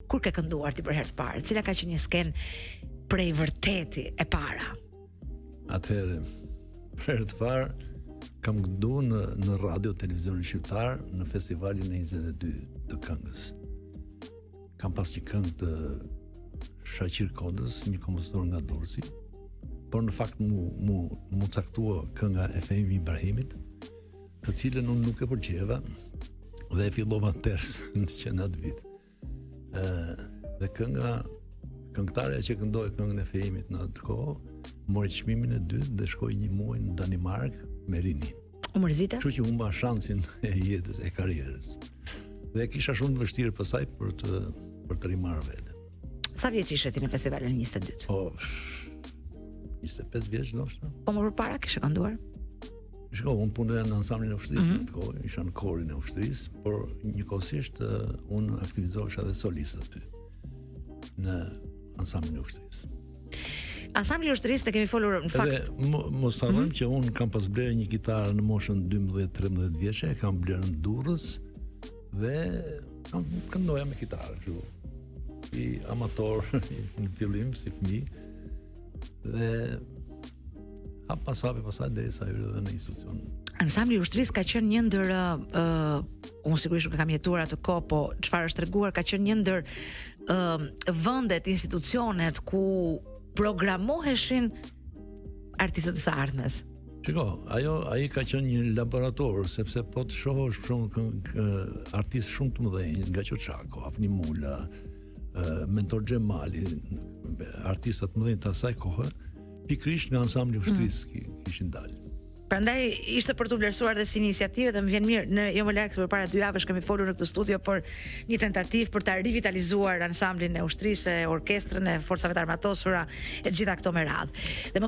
Kur ke kënduar ti për herë të parë? Cila ka qenë një skenë prej vërteti e para? Atëherë, për herë të parë kam kënduar në radio televizionin shqiptar në festivalin e 22 të këngës. Kam pas një këngë të Shaqir Kodës, një kompozitor nga Durrësi, por në fakt mu caktua kënga e Fehmi Ibrahimit, të cilën unë nuk e përgjeva dhe e fillova ters në atë vit. Dhe këngëtarja që këndoi këngën e Fehmit në atë kohë mori çmimin e dytë dhe shkoi një muaj në Danimark me rinin. U mërzite? Kështu që humba shansin e jetës, e karrierës. Dhe kisha shumë të vështirë pasaj për të rimarrë veten. Sa vjeç ishe ti në festivalin 22? Po 25 vjeç ndoshta. Po më përpara kishe kënduar? Shiko, unë punoj në ansamblin e ushtrisë në atë kohë, isha në korin e ushtrisë, por njëkohësisht unë aktivizohesha dhe solist aty në ansamblin e ushtrisë. Ansambli i ushtrisë të kemi folur në fakt. Edhe mos harrojmë që unë kam pas blerë një kitarë në moshën 12-13 vjeçe, kam blerë në Durrës dhe këndoja me kitarë, kështu si amator në fillim, si fëmijë. Dhe hap pas hapi pasaj derisa hyrë edhe në institucion. Ansambli i ushtrisë ka qenë një ndër unë sigurisht nuk kam jetuar atë kohë, po çfarë është treguar ka qenë një ndër vendet, institucionet ku programoheshin artistët e së ardhmes. Shiko, ai ka qenë një laborator, sepse po të shohësh shumë artistë shumë të mëdhenj, nga Qoçako, Afni Mula, Mentor Xhemali, artistat të mëdhenj të asaj kohe, pikërisht nga ansambli i ushtrisë kishin dalë. Prandaj ishte për të vlerësuar dhe si iniciativë dhe më vjen mirë, jo më larg se përpara 2 javësh kemi folur në këtë studio për një tentativë për ta rivitalizuar ansamblin e ushtrisë, orkestrën e forcave të armatosura e gjitha këto me radhë. Dhe më